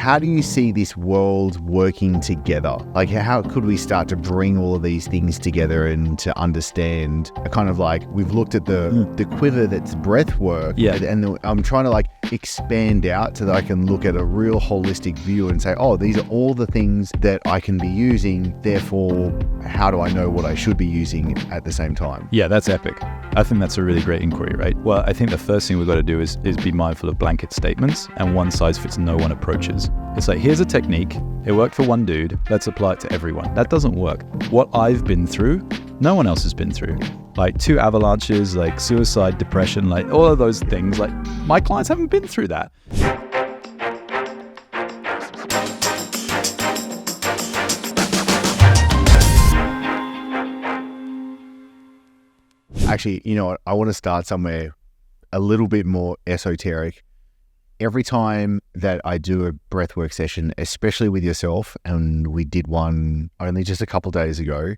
how do you see this world working together? Like, how could we start to bring all of these things together and to understand kind of like, we've looked at the quiver that's breath work, and I'm trying to like expand out so that I can look at a real holistic view and say, oh, these are all the things that I can be using, therefore, how do I know what I should be using at the same time? Yeah, that's epic. I think that's a really great inquiry, right? Well, I think the first thing we've got to do is be mindful of blanket statements and one size fits no one approaches. It's like, here's a technique. It worked for one dude. Let's apply it to everyone. That doesn't work. What I've been through, no one else has been through. Like 2 avalanches, like suicide, depression, like all of those things. Like my clients haven't been through that. Actually, you know what? I want to start somewhere a little bit more esoteric. Every time that I do a breathwork session, especially with yourself, and we did one only just a couple of days ago,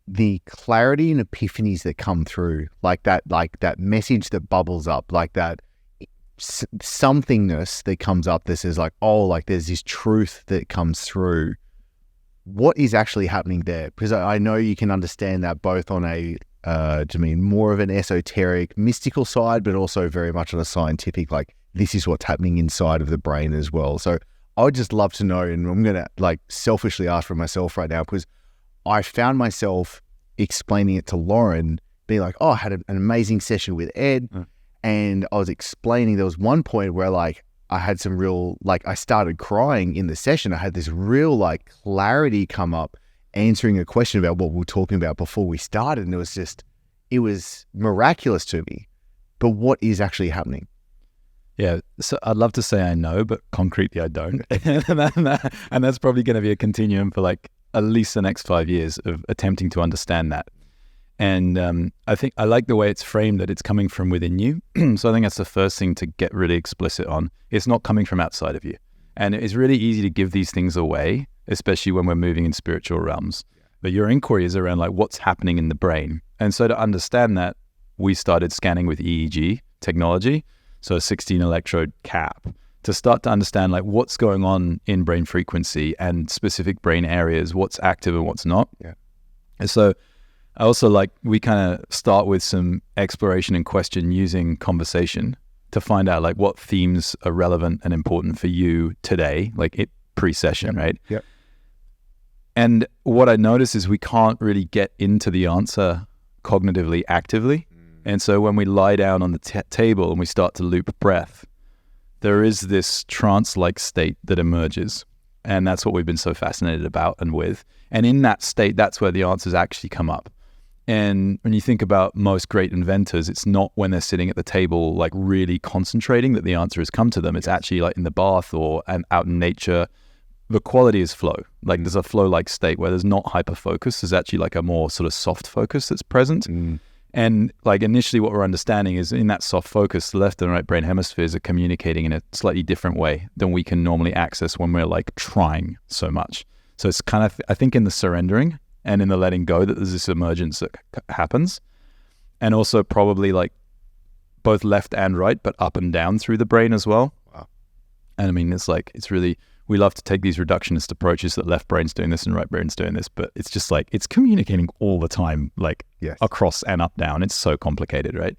the clarity and epiphanies that come through, like that message that bubbles up, like that somethingness that comes up that says like, oh, like there's this truth that comes through. What is actually happening there? Because I know you can understand that both on a more of an esoteric, mystical side, but also very much on a scientific, like this is what's happening inside of the brain as well. So I would just love to know, and I'm going to like selfishly ask for myself right now, because I found myself explaining it to Lauren, being like, oh, I had an amazing session with Ed. And I was explaining, there was one point where like I had some real, like I started crying in the session. I had this real like clarity come up answering a question about what we were talking about before we started. And it was miraculous to me. But what is actually happening? Yeah, so I'd love to say I know, but concretely I don't. And that's probably going to be a continuum for like at least the next 5 years of attempting to understand that. And I think I like the way it's framed, that it's coming from within you. So I think that's the first thing to get really explicit on. It's not coming from outside of you. And it's really easy to give these things away, especially when we're moving in spiritual realms. But your inquiry is around like what's happening in the brain. And so to understand that, we started scanning with EEG technology, so a 16 electrode cap, to start to understand like what's going on in brain frequency and specific brain areas, what's active and what's not. Yeah. And so I also like, we kind of start with some exploration and question using conversation to find out like what themes are relevant and important for you today, like it pre-session, right? Yep. And what I notice is we can't really get into the answer cognitively actively. And so when we lie down on the table and we start to loop breath, there is this trance-like state that emerges. And that's what we've been so fascinated about and with. And in that state, that's where the answers actually come up. And when you think about most great inventors, it's not when they're sitting at the table, like really concentrating, that the answer has come to them. It's actually like in the bath or out in nature. The quality is flow. Like there's a flow-like state where there's not hyper-focus. There's actually like a more sort of soft focus that's present. And like initially what we're understanding is in that soft focus, the left and right brain hemispheres are communicating in a slightly different way than we can normally access when we're like trying so much. So it's kind of, I think in the surrendering and in the letting go that there's this emergence that happens. And also probably like both left and right, but up and down through the brain as well. Wow. And I mean, it's like, it's really, we love to take these reductionist approaches that left brain's doing this and right brain's doing this, but it's just like, it's communicating all the time, like across and up, down. It's so complicated, right?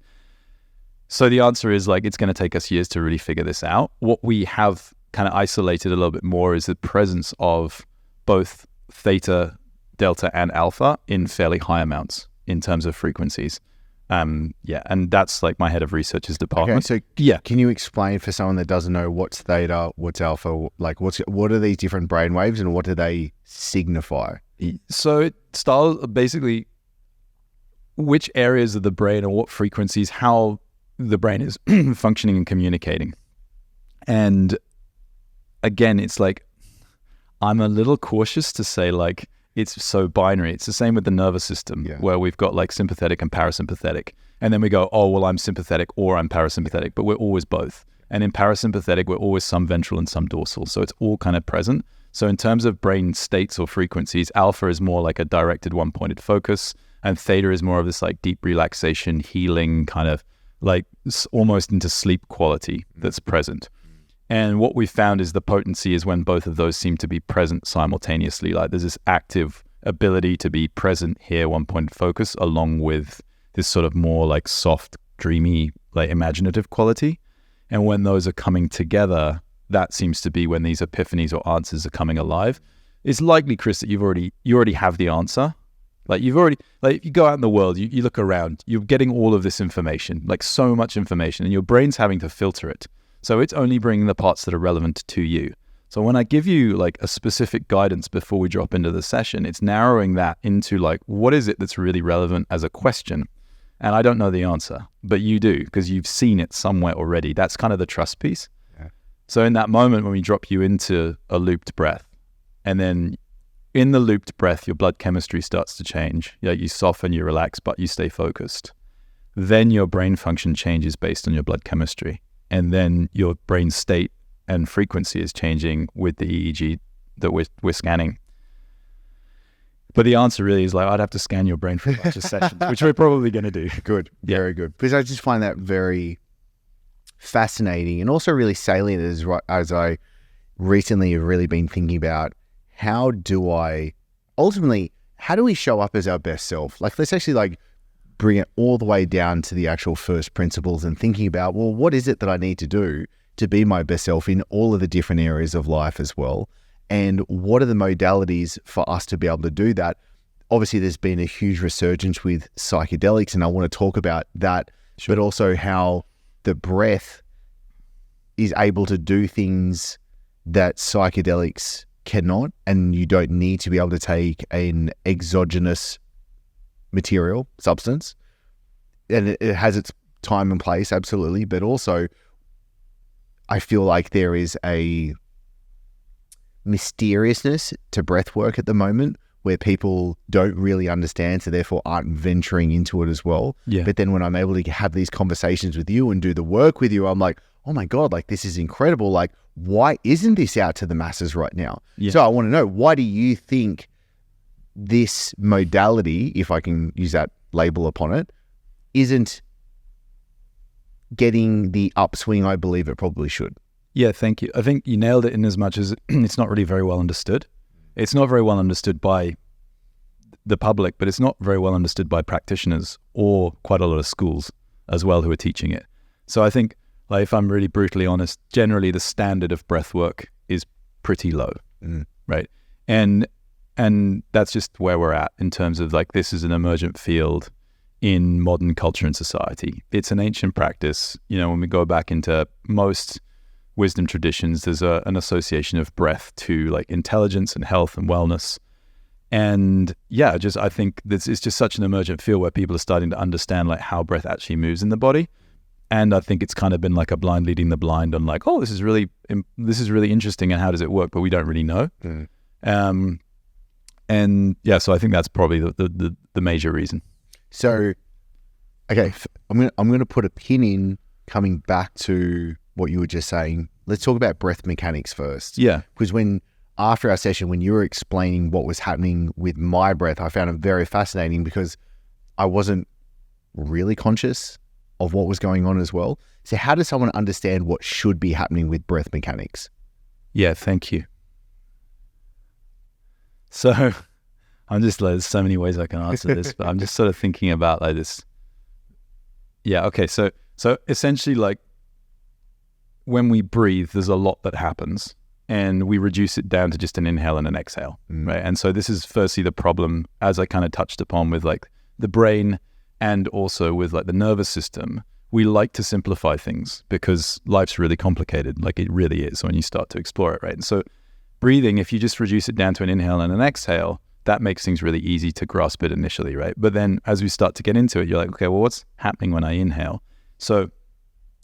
So the answer is like, it's going to take us years to really figure this out. What we have kind of isolated a little bit more is the presence of both theta, delta, and alpha in fairly high amounts in terms of frequencies. And that's like my head of research's department. Okay, so can you explain for someone that doesn't know what's theta, what's alpha, like what are these different brain waves and what do they signify? So it styles basically which areas of the brain or what frequencies, how the brain is functioning and communicating. And again, it's like, I'm a little cautious to say like, it's so binary. It's the same with the nervous system where we've got like sympathetic and parasympathetic. And then we go, oh, well, I'm sympathetic or I'm parasympathetic, but we're always both. And in parasympathetic, we're always some ventral and some dorsal. So it's all kind of present. So in terms of brain states or frequencies, alpha is more like a directed one-pointed focus. And theta is more of this like deep relaxation, healing kind of like almost into sleep quality that's present. And what we found is the potency is when both of those seem to be present simultaneously. Like there's this active ability to be present here, one point focus, along with this sort of more like soft, dreamy, like imaginative quality. And when those are coming together, that seems to be when these epiphanies or answers are coming alive. It's likely, Chris, that you already have the answer. Like if you go out in the world, you look around, you're getting all of this information, like so much information, and your brain's having to filter it. So it's only bringing the parts that are relevant to you. So when I give you like a specific guidance before we drop into the session, it's narrowing that into like, what is it that's really relevant as a question? And I don't know the answer, but you do, because you've seen it somewhere already. That's kind of the trust piece. Yeah. So in that moment when we drop you into a looped breath, and then in the looped breath, your blood chemistry starts to change. Yeah, you soften, you relax, but you stay focused. Then your brain function changes based on your blood chemistry. And then your brain state and frequency is changing with the EEG that we're scanning. But the answer really is like, I'd have to scan your brain for a bunch of sessions, which we're probably going to do. Good. Yeah. Very good. Because I just find that very fascinating and also really salient as I recently have really been thinking about how do we show up as our best self? Like, let's actually like bring it all the way down to the actual first principles and thinking about, well, what is it that I need to do to be my best self in all of the different areas of life as well? And what are the modalities for us to be able to do that? Obviously, there's been a huge resurgence with psychedelics, and I want to talk about that, but also how the breath is able to do things that psychedelics cannot, and you don't need to be able to take an exogenous material, substance. And it has its time and place, absolutely, but also I feel like there is a mysteriousness to breathwork at the moment where people don't really understand, so therefore aren't venturing into it as well. Yeah. But then when I'm able to have these conversations with you and do the work with you, I'm like, oh my God, like this is incredible. Like, why isn't this out to the masses right now? Yeah. So I want to know, why do you think this modality, if I can use that label upon it, isn't getting the upswing I believe it probably should? Yeah, thank you. I think you nailed it in as much as it's not really very well understood. It's not very well understood by the public, but it's not very well understood by practitioners or quite a lot of schools as well who are teaching it. So I think, like, if I'm really brutally honest, generally the standard of breath work is pretty low, right? And that's just where we're at in terms of like, this is an emergent field in modern culture and society. It's an ancient practice. You know, when we go back into most wisdom traditions, there's an association of breath to like intelligence and health and wellness. And yeah, I think this is just such an emergent field where people are starting to understand like how breath actually moves in the body. And I think it's kind of been like a blind leading the blind on like, oh, this is really interesting, and how does it work? But we don't really know. And yeah, so I think that's probably the major reason. So, okay, I'm going to put a pin in coming back to what you were just saying. Let's talk about breath mechanics first. Yeah. Because after our session, when you were explaining what was happening with my breath, I found it very fascinating because I wasn't really conscious of what was going on as well. So how does someone understand what should be happening with breath mechanics? Yeah, thank you. So I'm just like, there's so many ways I can answer this, but I'm just sort of thinking about like this. Yeah, okay. So essentially, like, when we breathe, there's a lot that happens, and we reduce it down to just an inhale and an exhale, right? And so this is firstly the problem, as I kind of touched upon with like the brain and also with like the nervous system. We like to simplify things because life's really complicated, like it really is when you start to explore it, right? And so breathing, if you just reduce it down to an inhale and an exhale, that makes things really easy to grasp it initially, right? But then as we start to get into it, you're like, okay, well, what's happening when I inhale? So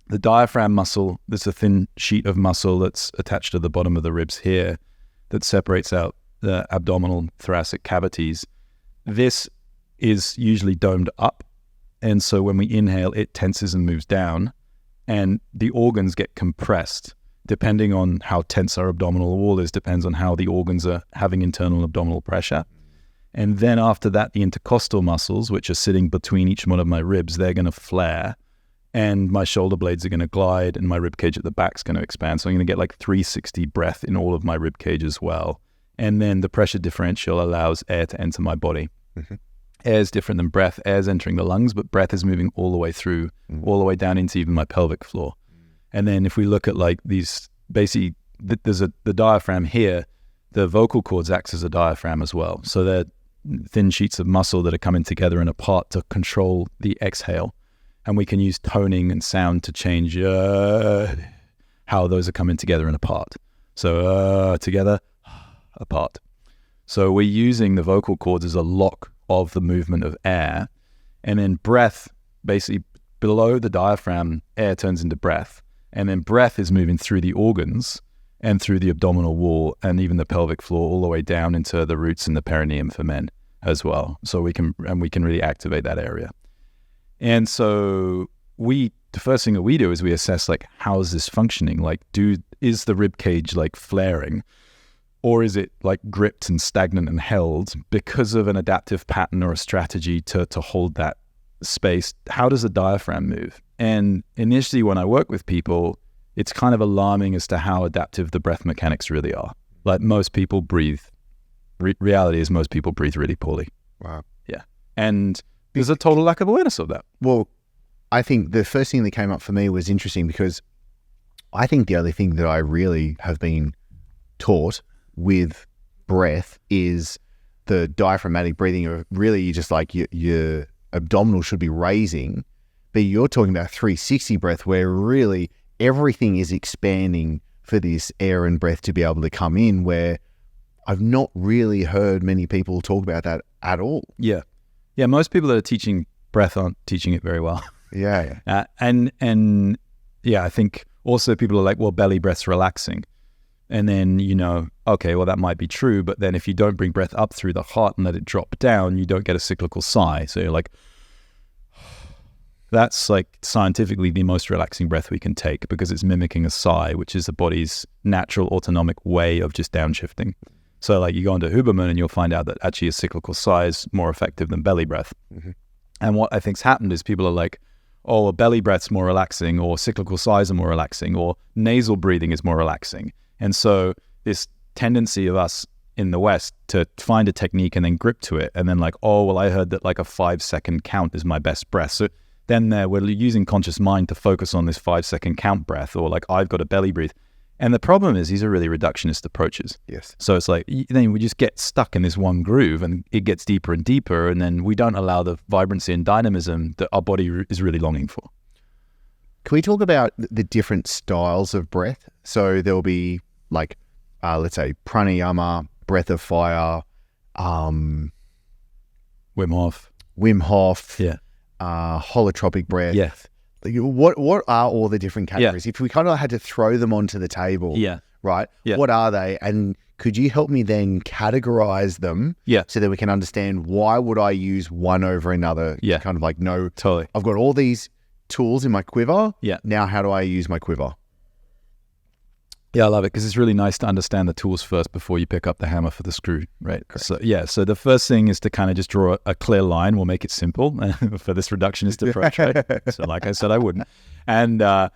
the diaphragm muscle, there's a thin sheet of muscle that's attached to the bottom of the ribs here that separates out the abdominal thoracic cavities. This is usually domed up. And so when we inhale, it tenses and moves down, and the organs get compressed. Depending on how tense our abdominal wall is, depends on how the organs are having internal abdominal pressure. And then after that, the intercostal muscles, which are sitting between each one of my ribs, they're going to flare. and my shoulder blades are going to glide, and my rib cage at the back is going to expand. So I'm going to get like 360 breath in all of my rib cage as well. And then the pressure differential allows air to enter my body. Mm-hmm. Air is different than breath. Air is entering the lungs, but breath is moving all the way through, all the way down into even my pelvic floor. And then if we look at like these, basically, there's the diaphragm here. The vocal cords acts as a diaphragm as well. So they're thin sheets of muscle that are coming together and apart to control the exhale. And we can use toning and sound to change how those are coming together and apart. So together, apart. So we're using the vocal cords as a lock of the movement of air. And then breath, basically below the diaphragm, air turns into breath. And then breath is moving through the organs and through the abdominal wall and even the pelvic floor all the way down into the roots and the perineum for men as well. So we can really activate that area. And so the first thing that we do is we assess like, how is this functioning? Like, is the rib cage like flaring, or is it like gripped and stagnant and held because of an adaptive pattern or a strategy to hold that space? How does the diaphragm move? And initially when I work with people, it's kind of alarming as to how adaptive the breath mechanics really are. Like most people breathe. Reality is most people breathe really poorly. Wow. Yeah. And there's a total lack of awareness of that. Well, I think the first thing that came up for me was interesting because I think the only thing that I really have been taught with breath is the diaphragmatic breathing. Or really, you just like your abdominal should be raising, but you're talking about 360 breath where really everything is expanding for this air and breath to be able to come in, where I've not really heard many people talk about that at all. Yeah. Yeah, most people that are teaching breath aren't teaching it very well. Yeah. And yeah, I think also people are like, well, belly breath's relaxing. And then, okay, well, that might be true. But then if you don't bring breath up through the heart and let it drop down, you don't get a cyclical sigh. So you're like, that's like scientifically the most relaxing breath we can take because it's mimicking a sigh, which is the body's natural autonomic way of just downshifting. So like you go into Huberman and you'll find out that actually a cyclical sigh is more effective than belly breath. Mm-hmm. And what I think's happened is people are like, oh, a belly breath's more relaxing, or cyclical sighs are more relaxing, or nasal breathing is more relaxing. And so this tendency of us in the West to find a technique and then grip to it, and then like, oh, well, I heard that like a 5-second count is my best breath. So then we're using conscious mind to focus on this 5-second count breath, or like I've got to belly breathe. And the problem is these are really reductionist approaches. Yes. So it's like, then we just get stuck in this one groove and it gets deeper and deeper. And then we don't allow the vibrancy and dynamism that our body is really longing for. Can we talk about the different styles of breath? So there'll be like, let's say pranayama, breath of fire, Wim Hof. Yeah. Holotropic breath. Yeah. Like, what are all the different categories? Yeah. If we kind of had to throw them onto the table, right? Yeah. What are they? And could you help me then categorize them so that we can understand why would I use one over another? Yeah. Kind of like, no, Totally. I've got all these tools in my quiver. Yeah. Now how do I use my quiver? Yeah, I love it because it's really nice to understand the tools first before you pick up the hammer for the screw, right? Correct. So the first thing is to kind of just draw a clear line. We'll make it simple for this reductionist approach, right? So like I said, I wouldn't. And I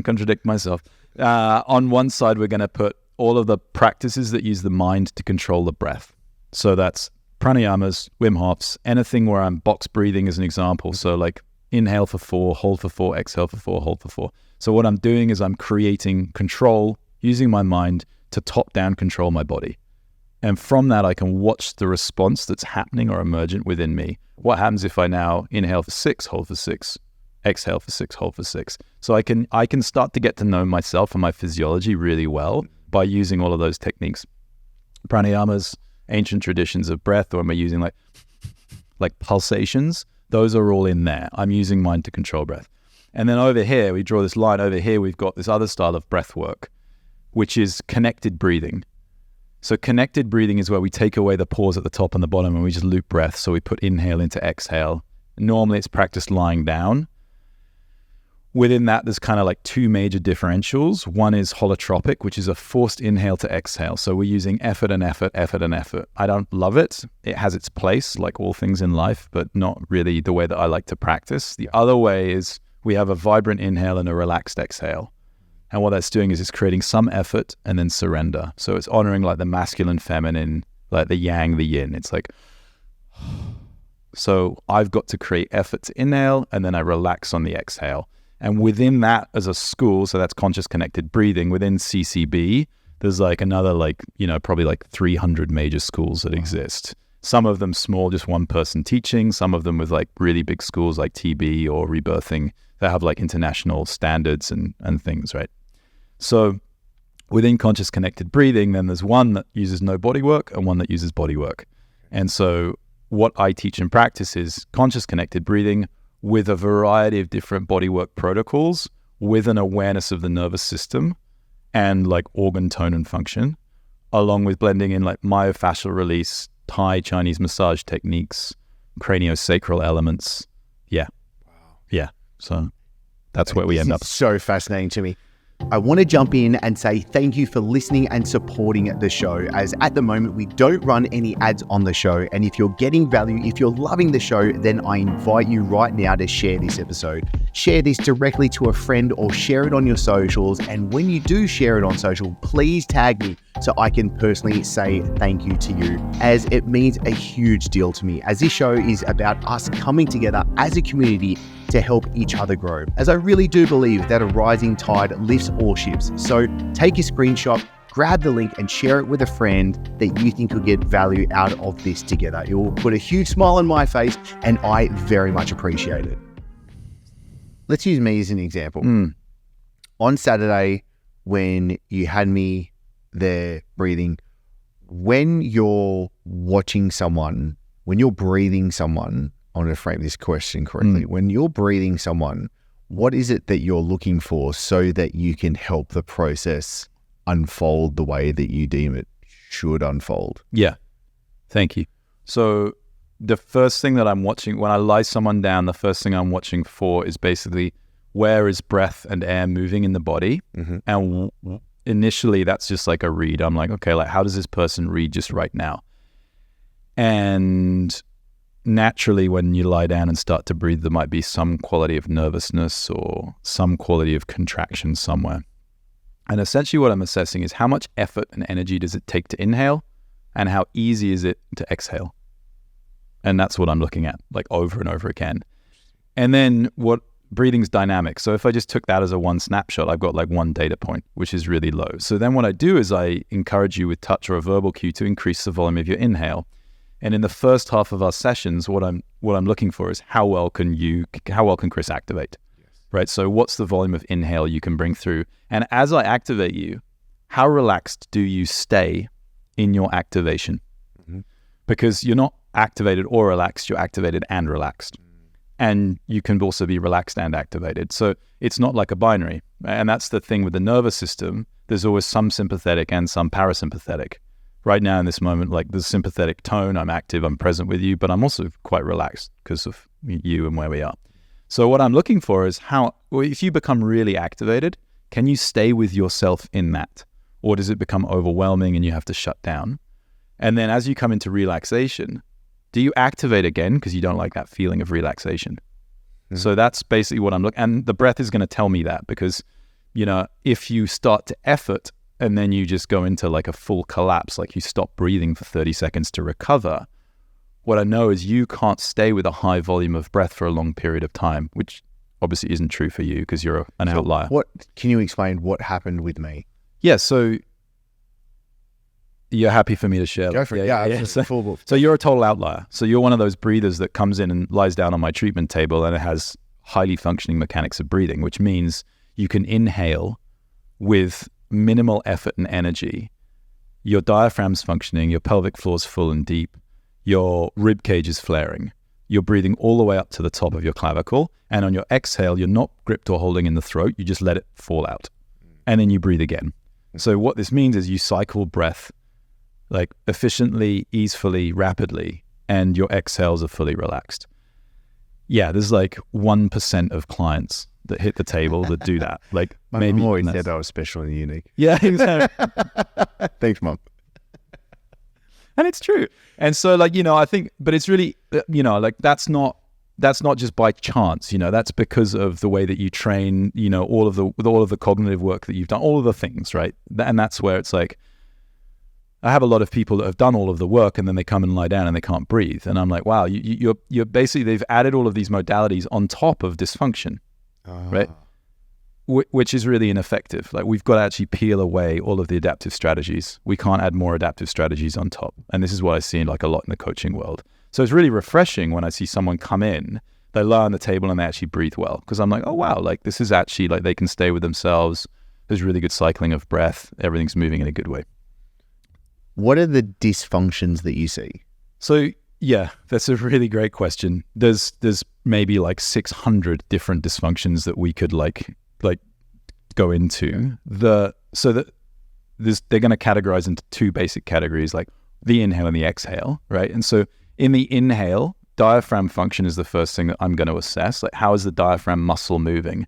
contradict myself. On one side, we're going to put all of the practices that use the mind to control the breath. So that's pranayamas, Wim Hofs, anything where I'm box breathing as an example. So like inhale for 4, hold for 4, exhale for 4, hold for 4. So what I'm doing is I'm creating control using my mind to top-down control my body. And from that, I can watch the response that's happening or emergent within me. What happens if I now inhale for 6, hold for 6, exhale for 6, hold for 6? So I can start to get to know myself and my physiology really well by using all of those techniques. Pranayamas, ancient traditions of breath, or am I using like pulsations? Those are all in there. I'm using mind to control breath. And then over here, we draw this line. Over here, we've got this other style of breath work, which is connected breathing. So connected breathing is where we take away the pause at the top and the bottom and we just loop breath. So we put inhale into exhale. Normally it's practiced lying down. Within that, there's kind of like 2 major differentials. One is holotropic, which is a forced inhale to exhale. So we're using effort and effort, effort and effort. I don't love it. It has its place, like all things in life, but not really the way that I like to practice. The other way is we have a vibrant inhale and a relaxed exhale. And what that's doing is it's creating some effort and then surrender. So it's honoring like the masculine, feminine, like the yang, the yin. It's like, so I've got to create effort to inhale and then I relax on the exhale. And within that as a school, so that's conscious connected breathing, within CCB, there's like another like, you know, probably like 300 major schools that exist. Some of them small, just one person teaching, some of them with like really big schools like TB or rebirthing that have like international standards and things, right? So within conscious connected breathing, then there's one that uses no body work and one that uses body work. And so what I teach and practice is conscious connected breathing with a variety of different bodywork protocols with an awareness of the nervous system and like organ tone and function, along with blending in like myofascial release, Thai Chinese massage techniques, craniosacral elements. Yeah. Wow. Yeah. So that's where we end up. So fascinating to me. I want to jump in and say thank you for listening and supporting the show, as at the moment we don't run any ads on the show. And if you're getting value, if you're loving the show, then I invite you right now to share this episode. Share this directly to a friend or share it on your socials. And when you do share it on social, please tag me so I can personally say thank you to you, as it means a huge deal to me, as this show is about us coming together as a community to help each other grow, as I really do believe that a rising tide lifts all ships. So take a screenshot, grab the link and share it with a friend that you think could get value out of this together. It will put a huge smile on my face and I very much appreciate it. Let's use me as an example. On Saturday, when you had me there breathing, when you're watching someone, when you're breathing someone, I want to frame this question correctly. When you're breathing someone, what is it that you're looking for so that you can help the process unfold the way that you deem it should unfold? Yeah. Thank you. So the first thing that I'm watching, when I lie someone down, the first thing I'm watching for is basically where is breath and air moving in the body? And initially that's just like a read. I'm like, okay, like how does this person read just right now? And naturally, when you lie down and start to breathe, there might be some quality of nervousness or some quality of contraction somewhere. And essentially what I'm assessing is how much effort and energy does it take to inhale and how easy is it to exhale? And that's what I'm looking at, like over and over again. And then what breathing's dynamic. So if I just took that as a one snapshot, I've got like one data point, which is really low. So then what I do is I encourage you with touch or a verbal cue to increase the volume of your inhale. And in the first half of our sessions, what I'm looking for is how well can Chris activate, right? So what's the volume of inhale you can bring through? And as I activate you, how relaxed do you stay in your activation? Because you're not activated or relaxed, you're activated and relaxed. And you can also be relaxed and activated. So it's not like a binary. And that's the thing with the nervous system. There's always some sympathetic and some parasympathetic. Right now in this moment, like the sympathetic tone, I'm active, I'm present with you, but I'm also quite relaxed because of you and where we are. So what I'm looking for is if you become really activated, can you stay with yourself in that? Or does it become overwhelming and you have to shut down? And then as you come into relaxation, do you activate again because you don't like that feeling of relaxation? So that's basically what I'm looking, and the breath is going to tell me that, because, you know, if you start to effort and then you just go into like a full collapse, like you stop breathing for 30 seconds to recover, what I know is you can't stay with a high volume of breath for a long period of time, which obviously isn't true for you because you're an outlier. What can you explain what happened with me? Yeah, so you're happy for me to share? Go for it. Yeah. So you're a total outlier. So you're one of those breathers that comes in and lies down on my treatment table and it has highly functioning mechanics of breathing, which means you can inhale with minimal effort and energy. Your diaphragm's functioning, your pelvic floor's full and deep, your rib cage is flaring. You're breathing all the way up to the top of your clavicle, and on your exhale, you're not gripped or holding in the throat, you just let it fall out. And then you breathe again. So what this means is you cycle breath like efficiently, easefully, rapidly, and your exhales are fully relaxed. Yeah, there's like 1% of clients that hit the table that do that. Like maybe Mom always said I was special and unique. Yeah, exactly. Thanks, Mom. And it's true. And so, like, you know, I think, but it's really, you know, like that's not that's not just by chance, that's because of the way that you train, all of the cognitive work that you've done, all of the things, right? And that's where it's like, I have a lot of people that have done all of the work and then they come and lie down and they can't breathe. And I'm like, wow, you're basically, they've added all of these modalities on top of dysfunction, right? Which is really ineffective. Like, we've got to actually peel away all of the adaptive strategies. We can't add more adaptive strategies on top. And this is what I see like a lot in the coaching world. So it's really refreshing when I see someone come in, they lie on the table and they actually breathe well. Because I'm like, oh wow, like this is actually like they can stay with themselves. There's really good cycling of breath. Everything's moving in a good way. What are the dysfunctions that you see? So yeah, that's a really great question. There's maybe like 600 different dysfunctions that we could like go into. They're going to categorize into two basic categories, like the inhale and the exhale, right? And so in the inhale, diaphragm function is the first thing that I'm going to assess. Like, how is the diaphragm muscle moving?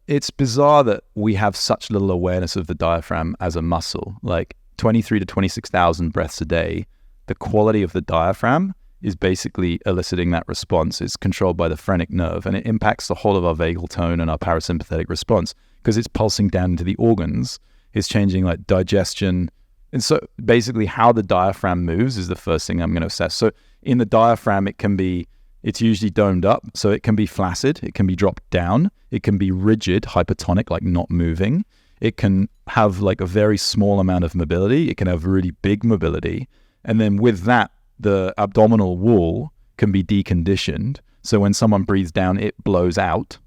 It's bizarre that we have such little awareness of the diaphragm as a muscle. Like 23 to 26,000 breaths a day, the quality of the diaphragm is basically eliciting that response. It's controlled by the phrenic nerve, and it impacts the whole of our vagal tone and our parasympathetic response because it's pulsing down into the organs. It's changing like digestion. And so basically how the diaphragm moves is the first thing I'm going to assess. So in the diaphragm, it's usually domed up. So it can be flaccid. It can be dropped down. It can be rigid, hypertonic, like not moving. It can have like a very small amount of mobility. It can have really big mobility. And then with that, the abdominal wall can be deconditioned. So when someone breathes down, it blows out.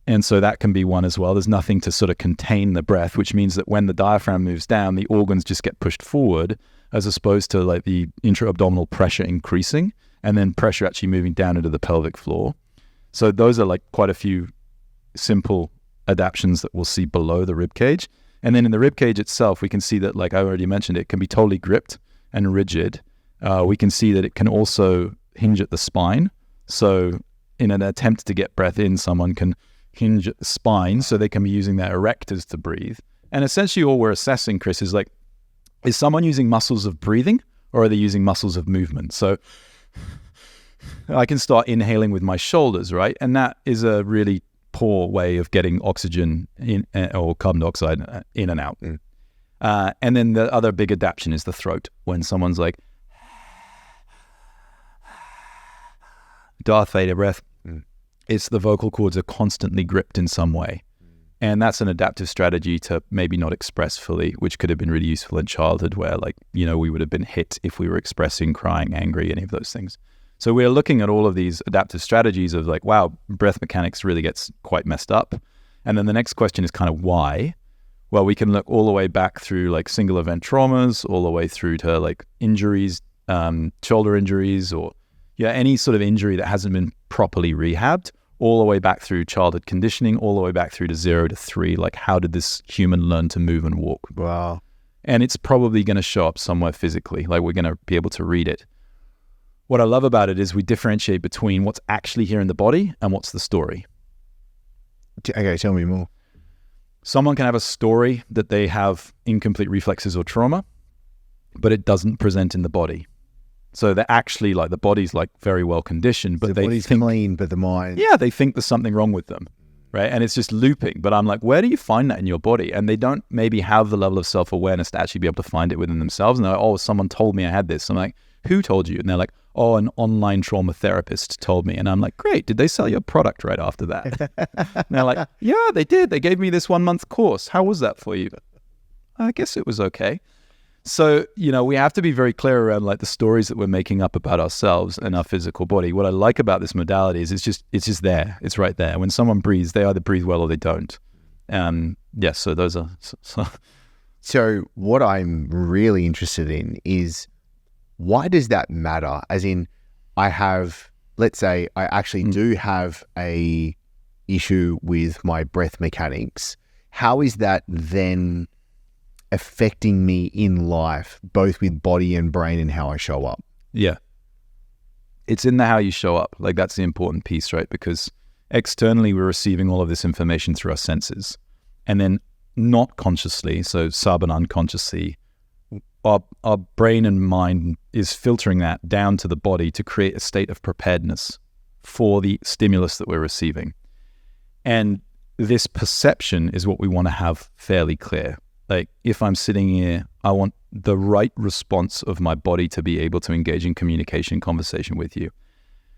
And so that can be one as well. There's nothing to sort of contain the breath, which means that when the diaphragm moves down, the organs just get pushed forward as opposed to like the intra-abdominal pressure increasing and then pressure actually moving down into the pelvic floor. So those are like quite a few simple adaptations that we'll see below the rib cage. And then in the rib cage itself, we can see that, like I already mentioned, it can be totally gripped and rigid. We can see that it can also hinge at the spine. So in an attempt to get breath in, someone can hinge at the spine so they can be using their erectors to breathe. And essentially all we're assessing, Chris, is like, is someone using muscles of breathing or are they using muscles of movement? So I can start inhaling with my shoulders, right? And that is a really poor way of getting oxygen in or carbon dioxide in and out. And then the other big adaptation is the throat. When someone's like, Darth Vader breath, it's the vocal cords are constantly gripped in some way. And that's an adaptive strategy to maybe not express fully, which could have been really useful in childhood where we would have been hit if we were expressing, crying, angry, any of those things. So we're looking at all of these adaptive strategies of like, wow, breath mechanics really gets quite messed up. And then the next question is kind of why? Well, we can look all the way back through like single event traumas, all the way through to like injuries, shoulder injuries, or any sort of injury that hasn't been properly rehabbed, all the way back through childhood conditioning, all the way back through to 0 to 3. Like, how did this human learn to move and walk? Wow. And it's probably going to show up somewhere physically. Like, we're going to be able to read it. What I love about it is we differentiate between what's actually here in the body and what's the story. Okay, tell me more. Someone can have a story that they have incomplete reflexes or trauma, but it doesn't present in the body. So they're actually like, the body's like very well conditioned, but the body's clean, but the mind. Yeah, they think there's something wrong with them, right? And it's just looping. But I'm like, where do you find that in your body? And they don't maybe have the level of self-awareness to actually be able to find it within themselves. And they're like, oh, someone told me I had this. I'm like, who told you? And they're like, oh, an online trauma therapist told me. And I'm like, great. Did they sell your product right after that? And they're like, yeah, they did. They gave me this 1-month course. How was that for you? I guess it was okay. So, we have to be very clear around like the stories that we're making up about ourselves and our physical body. What I like about this modality is it's just there. It's right there. When someone breathes, they either breathe well or they don't. So those are... So what I'm really interested in is, why does that matter? As in, let's say I actually do have a issue with my breath mechanics. How is that then affecting me in life, both with body and brain, and how I show up? Yeah. It's in the how you show up. Like, that's the important piece, right? Because externally, we're receiving all of this information through our senses. And then not consciously, so sub and unconsciously, our brain and mind is filtering that down to the body to create a state of preparedness. for the stimulus that we're receiving. And this perception is what we want to have fairly clear. Like, if I'm sitting here, I want the right response of my body to be able to engage in communication, conversation with you.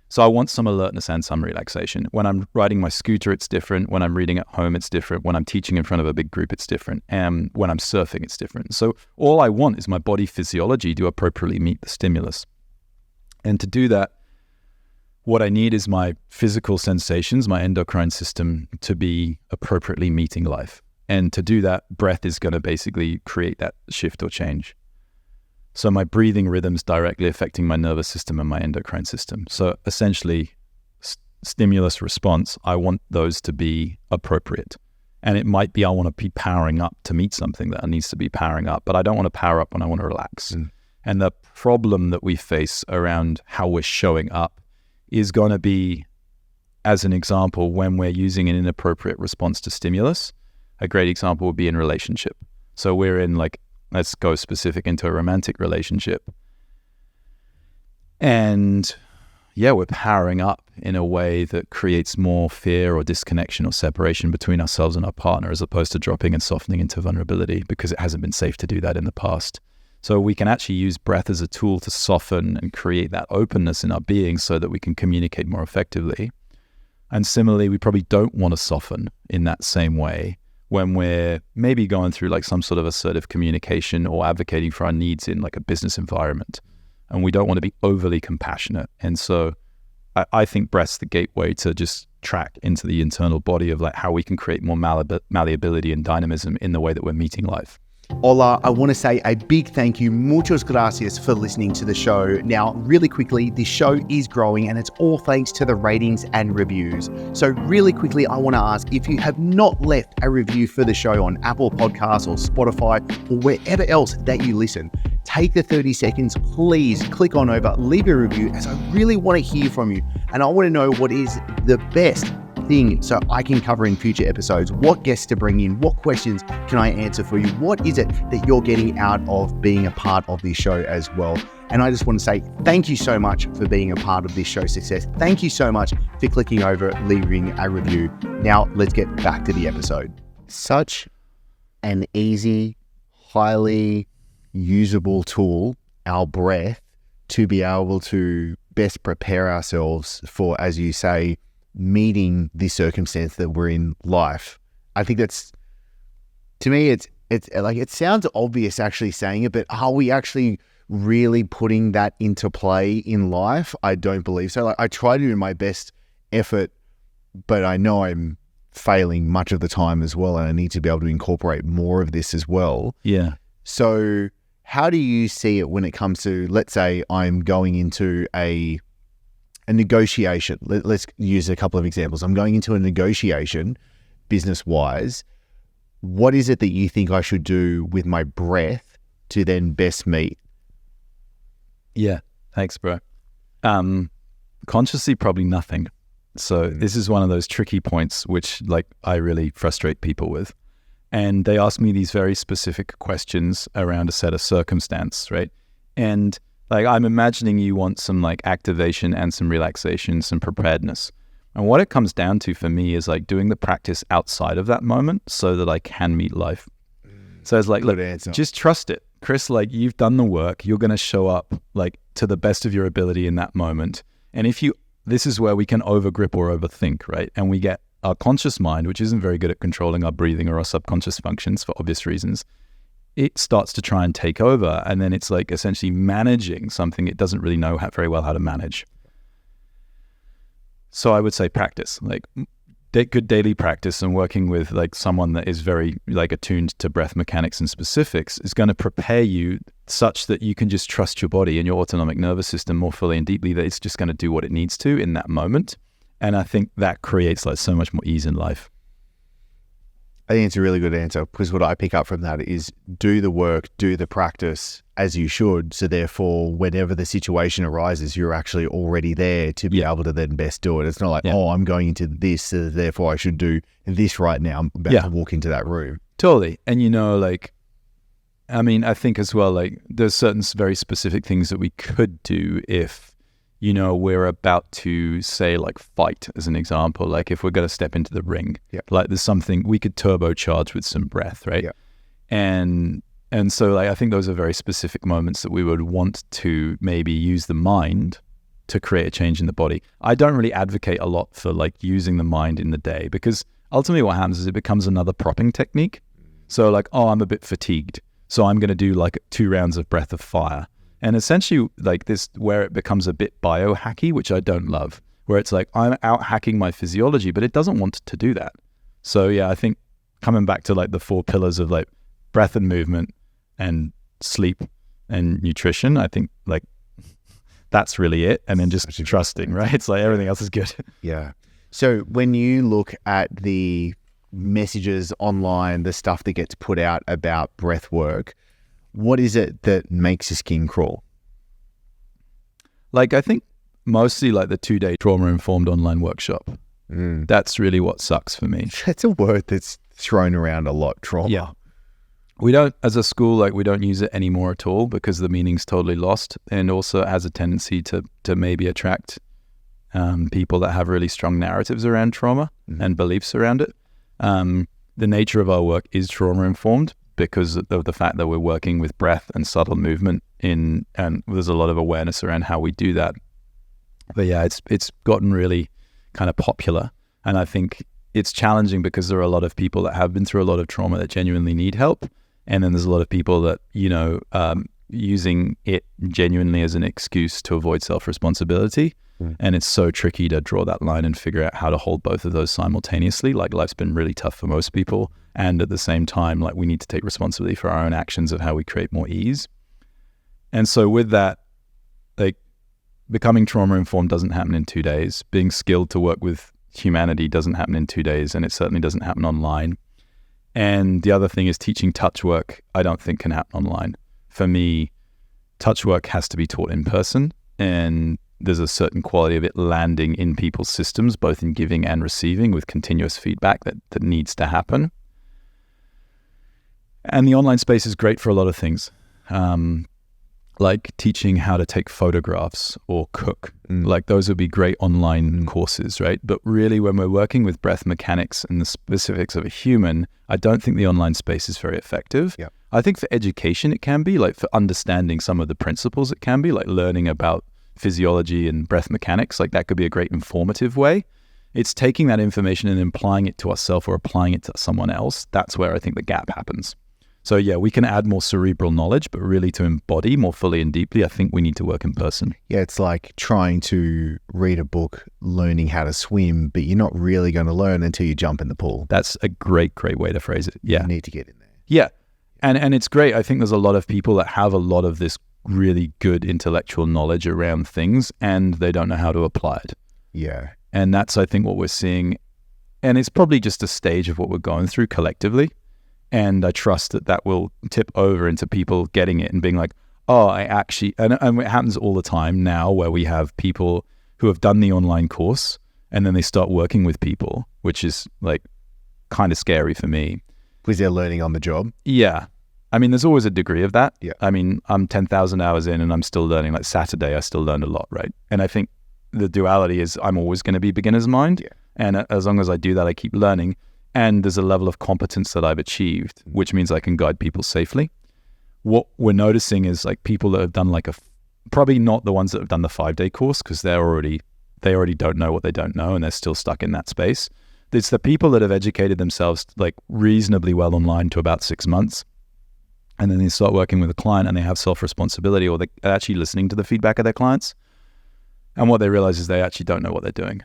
So I want some alertness and some relaxation. When I'm riding my scooter, it's different. When I'm reading at home, it's different. When I'm teaching in front of a big group, it's different. And when I'm surfing, it's different. So all I want is my body physiology to appropriately meet the stimulus. And to do that, what I need is my physical sensations, my endocrine system, to be appropriately meeting life. And to do that, breath is going to basically create that shift or change. So my breathing rhythms directly affecting my nervous system and my endocrine system. So essentially, stimulus response, I want those to be appropriate. And it might be I want to be powering up to meet something that needs to be powering up, but I don't want to power up when I want to relax. And the problem that we face around how we're showing up is going to be, as an example, when we're using an inappropriate response to stimulus. A great example would be in relationship. So we're in, like, let's go specific into a romantic relationship. And yeah, we're powering up in a way that creates more fear or disconnection or separation between ourselves and our partner, as opposed to dropping and softening into vulnerability, because it hasn't been safe to do that in the past. So we can actually use breath as a tool to soften and create that openness in our being so that we can communicate more effectively. And similarly, we probably don't want to soften in that same way when we're maybe going through like some sort of assertive communication or advocating for our needs in like a business environment. And we don't want to be overly compassionate. And so I think breath's the gateway to just track into the internal body of like how we can create more malleability and dynamism in the way that we're meeting life. Hola, I want to say a big thank you, muchas gracias, for listening to the show. Now, really quickly, this show is growing and it's all thanks to the ratings and reviews. So really quickly, I want to ask, if you have not left a review for the show on Apple Podcasts or Spotify or wherever else that you listen, take the 30 seconds, please click on over, leave a review, as I really want to hear from you. And I want to know what is the best thing so I can cover in future episodes, what guests to bring in, what questions can I answer for you, what is it that you're getting out of being a part of this show as well. And I just want to say thank you so much for being a part of this show's success. Thank you so much for clicking over, leaving a review. Now let's get back to the episode. Such an easy, highly usable tool, our breath, to be able to best prepare ourselves for, as you say, meeting the circumstance that we're in life. I think that's, to me, it's like, it sounds obvious actually saying it, but are we actually really putting that into play in life? I don't believe so. Like, I try to do my best effort, but I know I'm failing much of the time as well, and I need to be able to incorporate more of this as well. Yeah. So how do you see it when it comes to, let's say I'm going into a negotiation? Let's use a couple of examples. I'm going into a negotiation business-wise. What is it that you think I should do with my breath to then best meet? Yeah, thanks, bro. Consciously, probably nothing. So this is one of those tricky points which, like, I really frustrate people with. And they ask me these very specific questions around a set of circumstance, right? And like, I'm imagining you want some like activation and some relaxation, some preparedness. And what it comes down to for me is like doing the practice outside of that moment so that I can meet life. So it's like, look, just trust it. Chris, like, you've done the work. You're going to show up like to the best of your ability in that moment. And this is where we can overgrip or overthink, right? And we get our conscious mind, which isn't very good at controlling our breathing or our subconscious functions for obvious reasons. It starts to try and take over, and then it's like essentially managing something it doesn't really know very well how to manage. So I would say practice, like good daily practice, and working with like someone that is very like attuned to breath mechanics and specifics is going to prepare you such that you can just trust your body and your autonomic nervous system more fully and deeply, that it's just going to do what it needs to in that moment. And I think that creates like so much more ease in life. I think it's a really good answer, because what I pick up from that is do the work, do the practice as you should. So therefore, whenever the situation arises, you're actually already there to be able to then best do it. It's not like, oh, I'm going into this, so therefore I should do this right now. I'm about to walk into that room. Totally. And like, I mean, I think as well, like there's certain very specific things that we could do if, we're about to say like fight as an example, like if we're going to step into the ring, like there's something we could turbocharge with some breath, right? And so like I think those are very specific moments that we would want to maybe use the mind to create a change in the body. I don't really advocate a lot for like using the mind in the day, because ultimately what happens is it becomes another propping technique. So like, oh, I'm a bit fatigued, so I'm going to do like 2 rounds of breath of fire. And essentially like this, where it becomes a bit biohacky, which I don't love, where it's like I'm out hacking my physiology, but it doesn't want to do that. So yeah, I think coming back to like the 4 pillars of like breath and movement and sleep and nutrition, I think like that's really it. And then just trusting, right? It's like everything else is good. Yeah. So when you look at the messages online, the stuff that gets put out about breath work, what is it that makes your skin crawl? Like I think mostly like the 2-day trauma-informed online workshop. That's really what sucks for me. That's a word that's thrown around a lot, trauma. Yeah. We don't, as a school, like we don't use it anymore at all because the meaning's totally lost, and also it has a tendency to maybe attract people that have really strong narratives around trauma and beliefs around it. The nature of our work is trauma-informed because of the fact that we're working with breath and subtle movement and there's a lot of awareness around how we do that. But yeah, it's gotten really kind of popular, and I think it's challenging because there are a lot of people that have been through a lot of trauma that genuinely need help. And then there's a lot of people that, using it genuinely as an excuse to avoid self-responsibility. And it's so tricky to draw that line and figure out how to hold both of those simultaneously. Like life's been really tough for most people. And at the same time, like we need to take responsibility for our own actions of how we create more ease. And so with that, like becoming trauma-informed doesn't happen in 2 days. Being skilled to work with humanity doesn't happen in 2 days, and it certainly doesn't happen online. And the other thing is teaching touch work, I don't think can happen online. For me, touch work has to be taught in person, and there's a certain quality of it landing in people's systems, both in giving and receiving, with continuous feedback that needs to happen. And the online space is great for a lot of things. Like teaching how to take photographs or cook. Like those would be great online courses, right? But really when we're working with breath mechanics and the specifics of a human, I don't think the online space is very effective. I think for education it can be, like for understanding some of the principles it can be, like learning about physiology and breath mechanics, like that could be a great informative way. It's taking that information and applying it to ourselves or applying it to someone else. That's where I think the gap happens. So yeah, we can add more cerebral knowledge, but really to embody more fully and deeply, I think we need to work in person. Yeah, it's like trying to read a book, learning how to swim, but you're not really going to learn until you jump in the pool. That's a great way to phrase it. Yeah. You need to get in there. Yeah. And it's great. I think there's a lot of people that have a lot of this really good intellectual knowledge around things and they don't know how to apply it. Yeah. And that's, I think, what we're seeing. And it's probably just a stage of what we're going through collectively. And I trust that will tip over into people getting it and being like, oh, I actually, and it happens all the time now where we have people who have done the online course and then they start working with people, which is like kind of scary for me. Because they're learning on the job? Yeah. I mean, there's always a degree of that. Yeah. I mean, I'm 10,000 hours in and I'm still learning. Like Saturday, I still learned a lot, right? And I think the duality is I'm always going to be beginner's mind. Yeah. And as long as I do that, I keep learning. And there's a level of competence that I've achieved, which means I can guide people safely. What we're noticing is like people that have done like probably not the ones that have done the 5-day course because they already don't know what they don't know and they're still stuck in that space. It's the people that have educated themselves like reasonably well online to about 6 months. And then they start working with a client and they have self-responsibility or they're actually listening to the feedback of their clients. And what they realize is they actually don't know what they're doing.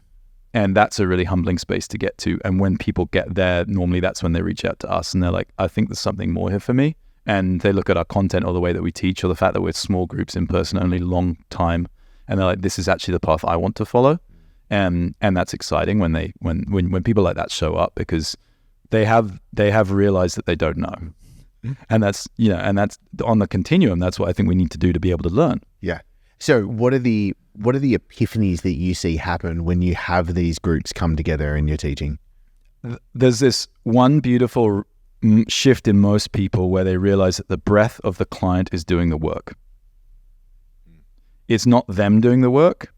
And that's a really humbling space to get to. And when people get there, normally that's when they reach out to us and they're like, I think there's something more here for me. And they look at our content or the way that we teach or the fact that we're small groups in person only long time. And they're like, this is actually the path I want to follow. And that's exciting when people like that show up because they have realized that they don't know. And that's, and that's on the continuum. That's what I think we need to do to be able to learn. Yeah. So what are the epiphanies that you see happen when you have these groups come together in your teaching? There's this one beautiful shift in most people where they realize that the breath of the client is doing the work. It's not them doing the work.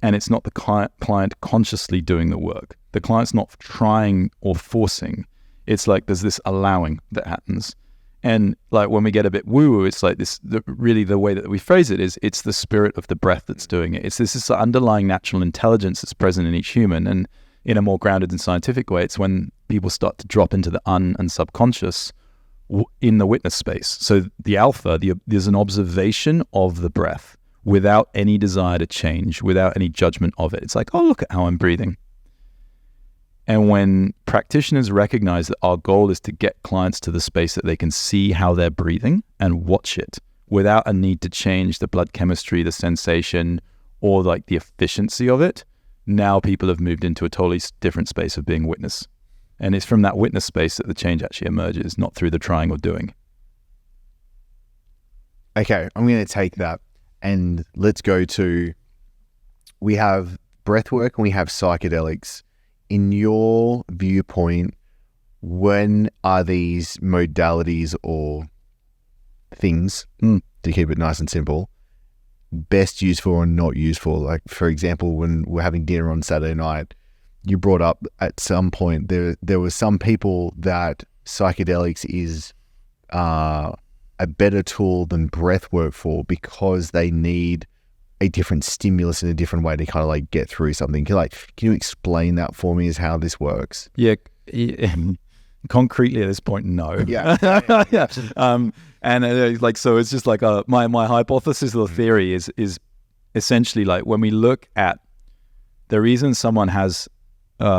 and it's not the client consciously doing the work. The client's not trying or forcing. It's like there's this allowing that happens. And like when we get a bit woo-woo, it's like this, really the way that we phrase it is it's the spirit of the breath that's doing it. It's this underlying natural intelligence that's present in each human. And in a more grounded and scientific way, it's when people start to drop into the and subconscious in the witness space. So the alpha, there's an observation of the breath without any desire to change, without any judgment of it. It's like, oh, look at how I'm breathing. And when practitioners recognize that our goal is to get clients to the space that they can see how they're breathing and watch it without a need to change the blood chemistry, the sensation, or like the efficiency of it, now people have moved into a totally different space of being witness. And it's from that witness space that the change actually emerges, not through the trying or doing. Okay, I'm going to take that and let's go to, we have breathwork and we have psychedelics. In your viewpoint, when are these modalities or things, to keep it nice and simple, best used for or not used for? Like, for example, when we're having dinner on Saturday night, you brought up at some point there were some people that psychedelics is a better tool than breath work for because they need a different stimulus in a different way to kind of like get through something. Can you explain that for me as how this works? Yeah. Concretely at this point, no. Yeah. Yeah. And like, so it's just like my hypothesis or theory is essentially like when we look at the reason someone has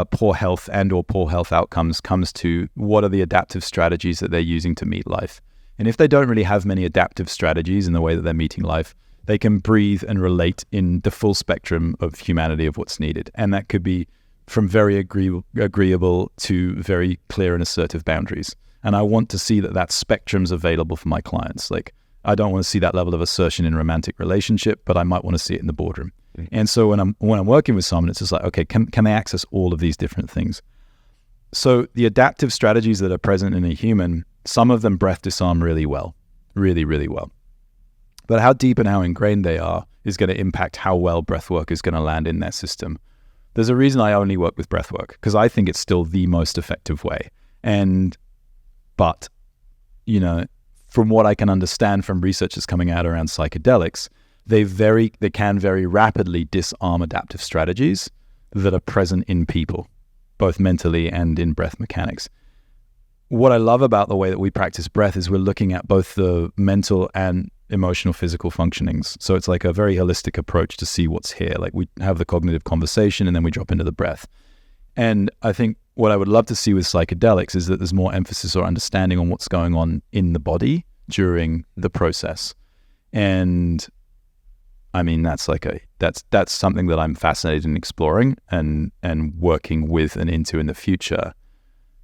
poor health and or poor health outcomes comes to what are the adaptive strategies that they're using to meet life. And if they don't really have many adaptive strategies in the way that they're meeting life, they can breathe and relate in the full spectrum of humanity of what's needed. And that could be from very agreeable to very clear and assertive boundaries. And I want to see that spectrum's available for my clients. Like, I don't want to see that level of assertion in a romantic relationship, but I might want to see it in the boardroom. Mm-hmm. And so when I'm working with someone, it's just like, okay, can they access all of these different things? So the adaptive strategies that are present in a human, some of them breath disarm really well, really, really well. But how deep and how ingrained they are is going to impact how well breathwork is going to land in their system. There's a reason I only work with breathwork, because I think it's still the most effective way. But, from what I can understand from research that's coming out around psychedelics, they can very rapidly disarm adaptive strategies that are present in people, both mentally and in breath mechanics. What I love about the way that we practice breath is we're looking at both the mental and emotional, physical functionings. So it's like a very holistic approach to see what's here. Like we have the cognitive conversation and then we drop into the breath. And I think what I would love to see with psychedelics is that there's more emphasis or understanding on what's going on in the body during the process. And I mean, that's something that I'm fascinated in exploring and working with and into in the future.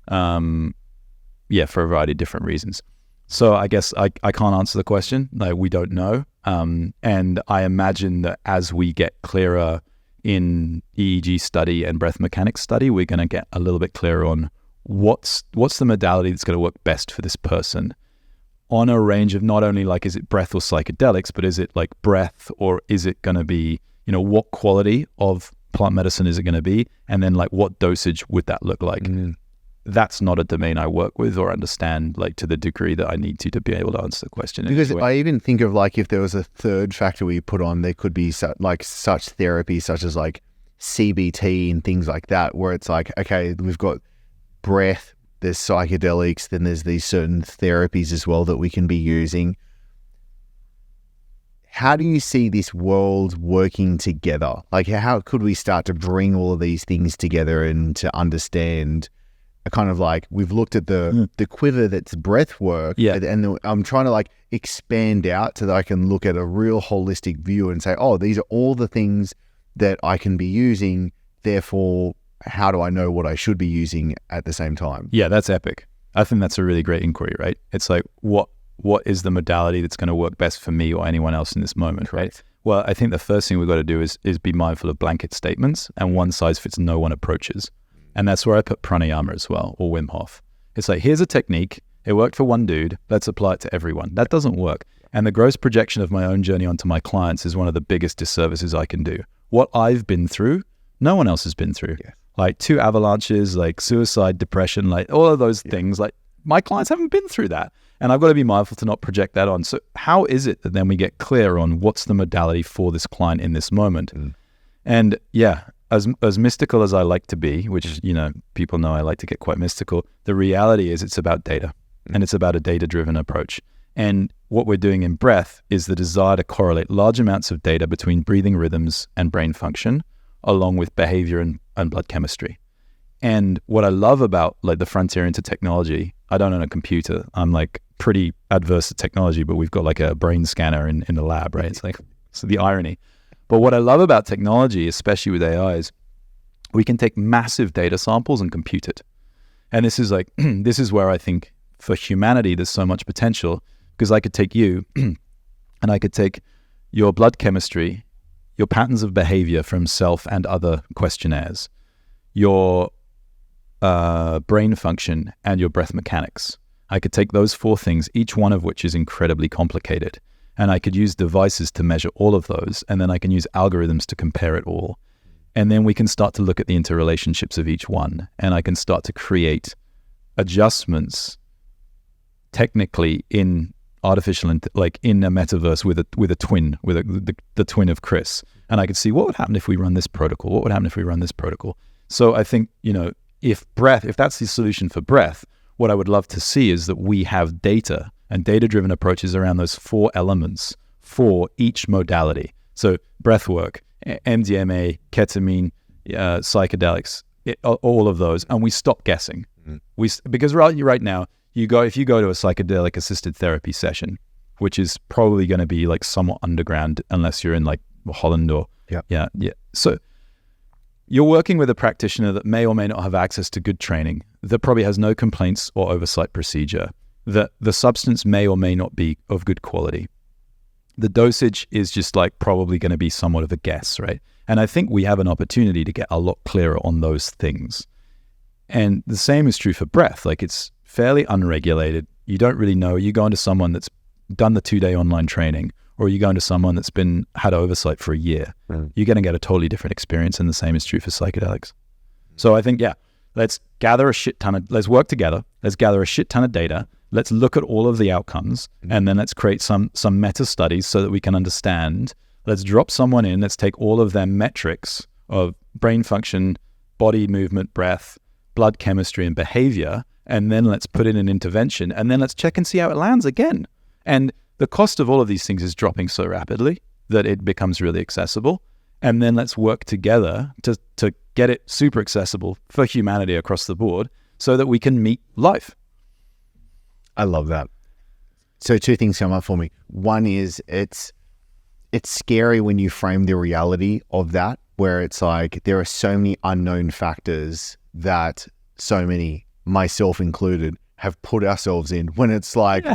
For a variety of different reasons. So I guess I can't answer the question. Like, we don't know. And I imagine that as we get clearer in EEG study and breath mechanics study, we're going to get a little bit clearer on what's the modality that's going to work best for this person on a range of not only like, is it breath or psychedelics, but is it like breath or is it going to be, what quality of plant medicine is it going to be? And then like, what dosage would that look like? Mm. That's not a domain I work with or understand like to the degree that I need to be able to answer the question. Because I even think of like if there was a third factor we put on, there could be such therapy such as like CBT and things like that, where it's like, okay, we've got breath, there's psychedelics, then there's these certain therapies as well that we can be using. How do you see this world working together? Like how could we start to bring all of these things together and to understand kind of like we've looked at the quiver that's breath work, and I'm trying to like expand out so that I can look at a real holistic view and say, oh, these are all the things that I can be using, therefore how do I know what I should be using at the same time? Yeah, that's epic. I think that's a really great inquiry, right? It's like what is the modality that's going to work best for me or anyone else in this moment, right? Well, I think the first thing we've got to do is be mindful of blanket statements and one size fits no one approaches. And that's where I put pranayama as well, or Wim Hof. It's like, here's a technique. It worked for one dude. Let's apply it to everyone. That doesn't work. And the gross projection of my own journey onto my clients is one of the biggest disservices I can do. what I've been through, no one else has been through. Yeah. Like 2 avalanches, like suicide, depression, like all of those things. Like my clients haven't been through that. And I've got to be mindful to not project that on. So how is it that then we get clear on what's the modality for this client in this moment? And yeah, as mystical as I like to be, which, you know, people know I like to get quite mystical, the reality is it's about data, and it's about a data-driven approach. And what we're doing in breath is the desire to correlate large amounts of data between breathing rhythms and brain function, along with behavior and blood chemistry. And what I love about like the frontier into technology, I don't own a computer. I'm like pretty adverse to technology, but we've got like a brain scanner in the lab, right? It's like, so the irony. But what I love about technology, especially with AI, is we can take massive data samples and compute it. And this is like, this is where I think for humanity, there's so much potential, because I could take you and I could take your blood chemistry, your patterns of behavior from self and other questionnaires, your brain function, and your breath mechanics. I could take those 4 things, each one of which is incredibly complicated, and I could use devices to measure all of those, and then I can use algorithms to compare it all. And then we can start to look at the interrelationships of each one, and I can start to create adjustments technically in artificial, like in a metaverse with a twin, with the twin of Chris. And I could see what would happen if we run this protocol, what would happen if we run this protocol. So I think, you know, if that's the solution for breath, what I would love to see is that we have data and data-driven approaches around those 4 elements for each modality. So breathwork, MDMA, ketamine, psychedelics, all of those, and we stop guessing. Because right now, if you go to a psychedelic-assisted therapy session, which is probably going to be like somewhat underground, unless you're in like Holland or yeah. So you're working with a practitioner that may or may not have access to good training, that probably has no complaints or oversight procedure, that the substance may or may not be of good quality. The dosage is just like probably going to be somewhat of a guess, right? And I think we have an opportunity to get a lot clearer on those things. And the same is true for breath. Like it's fairly unregulated. You don't really know. You go into someone that's done the 2-day online training, or you go into someone that's had oversight for a year. You're going to get a totally different experience, and the same is true for psychedelics. So I think, let's let's work together. Let's gather a shit ton of data. Let's look at all of the outcomes, and then let's create some meta studies so that we can understand. Let's drop someone in. Let's take all of their metrics of brain function, body movement, breath, blood chemistry, and behavior, and then let's put in an intervention, and then let's check and see how it lands again. And the cost of all of these things is dropping so rapidly that it becomes really accessible. And then let's work together to get it super accessible for humanity across the board so that we can meet life. I love that. So 2 things come up for me. One is it's scary when you frame the reality of that, where it's like there are so many unknown factors that so many, myself included, have put ourselves in, when it's like,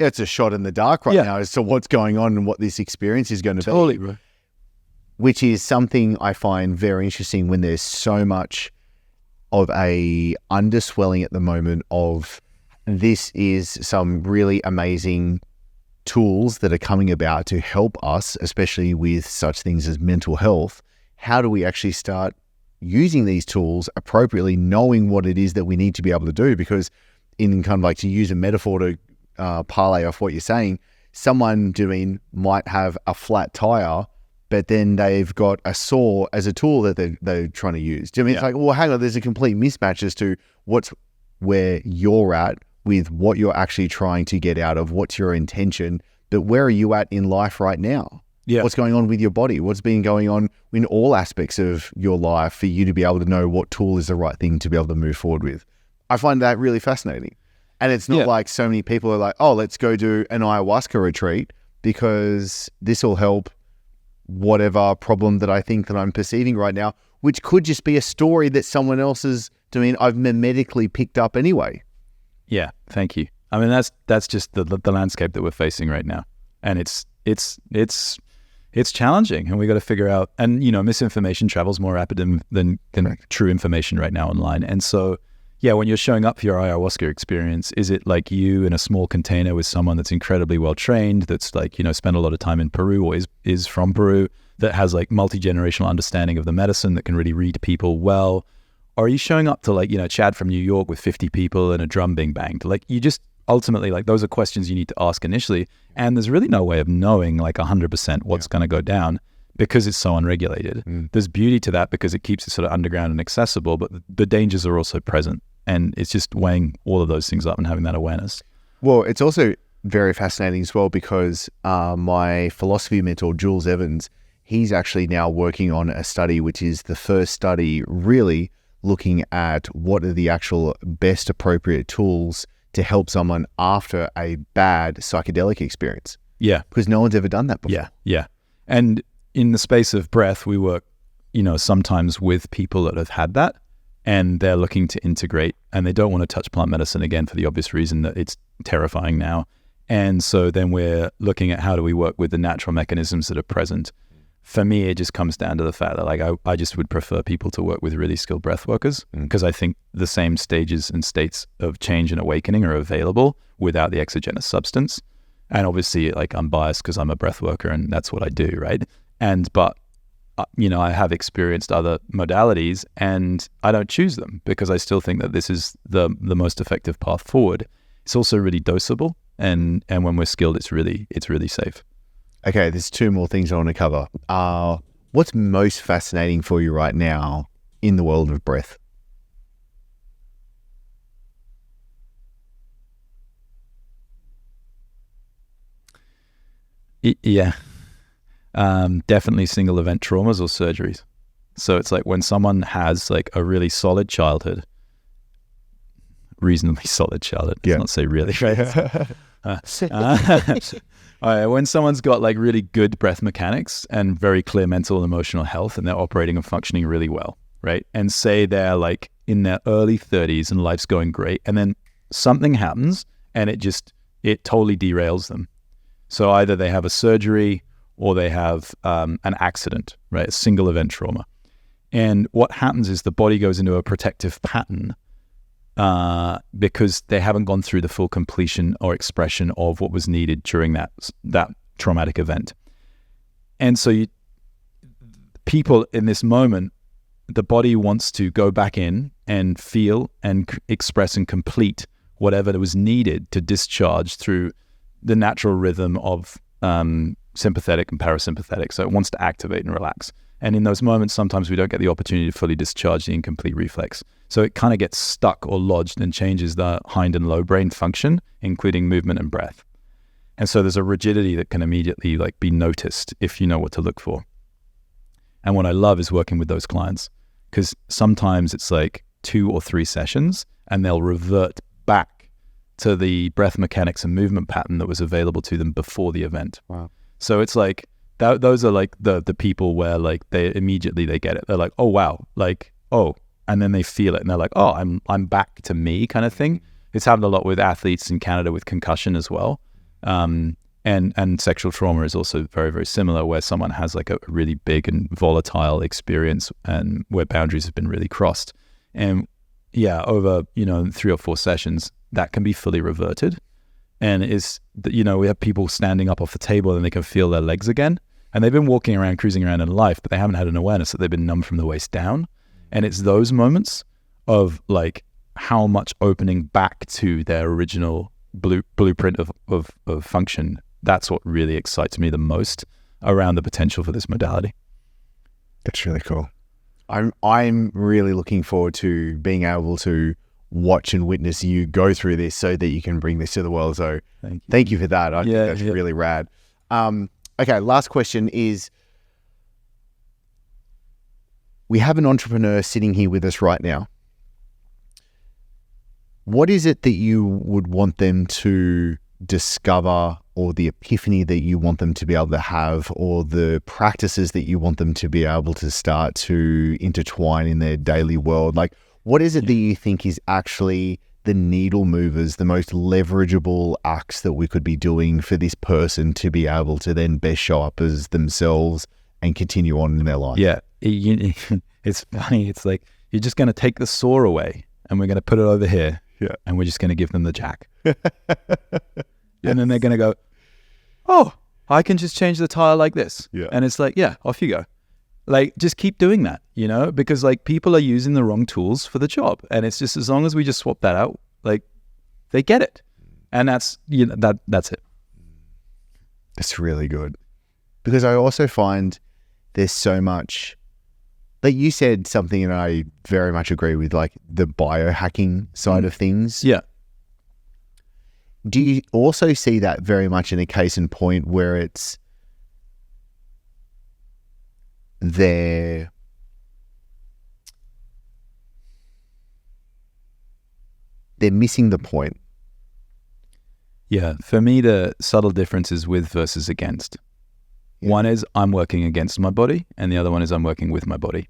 it's a shot in the dark right now as to what's going on and what this experience is going to be. Bro. Which is something I find very interesting when there's so much of a underswelling at the moment of this is some really amazing tools that are coming about to help us, especially with such things as mental health. How do we actually start using these tools appropriately, knowing what it is that we need to be able to do? Because in kind of like, to use a metaphor to parlay off what you're saying, someone might have a flat tire, but then they've got a saw as a tool that they're trying to use. Do you know what I mean? It's like, well, hang on, there's a complete mismatch as to where you're at with what you're actually trying to get out of, what's your intention, but where are you at in life right now? Yeah. What's going on with your body? What's been going on in all aspects of your life for you to be able to know what tool is the right thing to be able to move forward with? I find that really fascinating. And it's not like so many people are like, oh, let's go do an ayahuasca retreat because this will help whatever problem that I think that I'm perceiving right now, which could just be a story that someone else is doing. I've mimetically picked up anyway. Yeah. Thank you. I mean, that's just the landscape that we're facing right now. And it's challenging, and we got to figure out, and misinformation travels more rapid than true information right now online. And so yeah, when you're showing up for your ayahuasca experience, is it like you in a small container with someone that's incredibly well trained, that's like, spent a lot of time in Peru or is from Peru, that has like multi-generational understanding of the medicine, that can really read people well? Or are you showing up to like, Chad from New York with 50 people and a drum being banged? Like, you just ultimately, like, those are questions you need to ask initially. And there's really no way of knowing like 100% what's going to go down, because it's so unregulated. There's beauty to that because it keeps it sort of underground and accessible, but the dangers are also present. And it's just weighing all of those things up and having that awareness. Well, it's also very fascinating as well because my philosophy mentor, Jules Evans, he's actually now working on a study, which is the first study really looking at what are the actual best appropriate tools to help someone after a bad psychedelic experience. Yeah. Because no one's ever done that before. Yeah. And in the space of breath, we work, sometimes with people that have had that, and they're looking to integrate, and they don't want to touch plant medicine again for the obvious reason that it's terrifying now. And so then we're looking at how do we work with the natural mechanisms that are present. For me, it just comes down to the fact that like I just would prefer people to work with really skilled breath workers, because I think the same stages and states of change and awakening are available without the exogenous substance. And obviously, like, I'm biased because I'm a breath worker and that's what I do, right? But I have experienced other modalities and I don't choose them because I still think that this is the most effective path forward. It's also really dosable, and when we're skilled, it's really safe. Okay, there's two more things I want to cover. What's most fascinating for you right now in the world of breath? Yeah. Definitely single event traumas or surgeries. So it's like when someone has like a really solid childhood, reasonably solid childhood, let's not say really, right? When someone's got like really good breath mechanics and very clear mental and emotional health, and they're operating and functioning really well, right? And say they're like in their early 30s and life's going great, and then something happens and it totally derails them. So either they have a surgery or they have an accident, right? A single event trauma. And what happens is the body goes into a protective pattern because they haven't gone through the full completion or expression of what was needed during that traumatic event. And so people in this moment, the body wants to go back in and feel and express and complete whatever was needed to discharge through the natural rhythm of sympathetic and parasympathetic. So it wants to activate and relax. And in those moments, sometimes we don't get the opportunity to fully discharge the incomplete reflex. So it kind of gets stuck or lodged and changes the hind and low brain function, including movement and breath. And so there's a rigidity that can immediately like be noticed if you know what to look for. And what I love is working with those clients, because sometimes it's like 2 or 3 sessions and they'll revert back to the breath mechanics and movement pattern that was available to them before the event. Wow. So it's like those are like the people where like they immediately they get it. They're like, oh wow, like oh, and then they feel it and they're like, oh, I'm back to me kind of thing. It's happened a lot with athletes in Canada with concussion as well. And sexual trauma is also very, very similar, where someone has like a really big and volatile experience and where boundaries have been really crossed. And yeah, over 3 or 4 sessions, that can be fully reverted. And we have people standing up off the table and they can feel their legs again. And they've been walking around, cruising around in life, but they haven't had an awareness that they've been numb from the waist down. And it's those moments of like how much opening back to their original blueprint of function. That's what really excites me the most around the potential for this modality. That's really cool. I'm really looking forward to being able to watch and witness you go through this so that you can bring this to the world. So thank you for that. I think that's really rad. Okay, last question is, we have an entrepreneur sitting here with us right now. What is it that you would want them to discover, or the epiphany that you want them to be able to have, or the practices that you want them to be able to start to intertwine in their daily world? Like, what is it that you think is actually the needle movers, the most leverageable acts that we could be doing for this person to be able to then best show up as themselves and continue on in their life? Yeah. It's funny. It's like, you're just going to take the sore away. and we're going to put it over here. Yeah. And we're just going to give them the jack. And then they're going to go, oh, I can just change the tire like this. Yeah. And it's like, yeah, off you go. Like, just keep doing that, you know, because like people are using the wrong tools for the job. And it's just, as long as we just swap that out, like they get it. And that's, you know, that's it. It's really good. Because I also find there's so much, like you said something, and I very much agree with, like the biohacking side of things. Yeah. Do you also see that very much in a case in point where it's they're missing the point? Yeah. For me, the subtle difference is with versus against. Yeah. One is I'm working against my body, and the other one is I'm working with my body.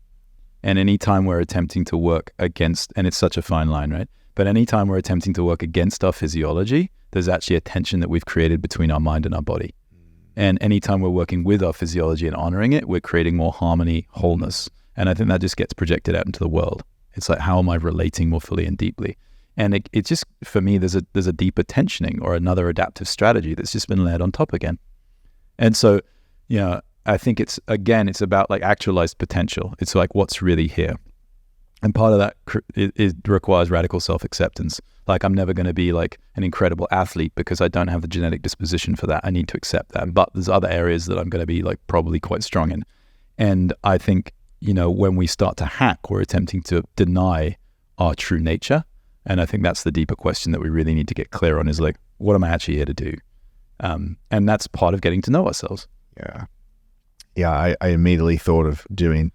And anytime we're attempting to work against, and it's such a fine line, right? But anytime we're attempting to work against our physiology, there's actually a tension that we've created between our mind and our body. And anytime we're working with our physiology and honoring it, we're creating more harmony, wholeness. And I think that just gets projected out into the world. It's like, how am I relating more fully and deeply? And it just, for me, there's a deeper tensioning or another adaptive strategy that's just been layered on top again. And so, you know, I think it's about like actualized potential. It's like what's really here. And part of that it requires radical self-acceptance. Like, I'm never going to be like an incredible athlete because I don't have the genetic disposition for that. I need to accept that. But there's other areas that I'm going to be like probably quite strong in. And I think, you know, when we start to hack, we're attempting to deny our true nature. And I think that's the deeper question that we really need to get clear on, is like, what am I actually here to do? And that's part of getting to know ourselves. Yeah. Yeah, I immediately thought of doing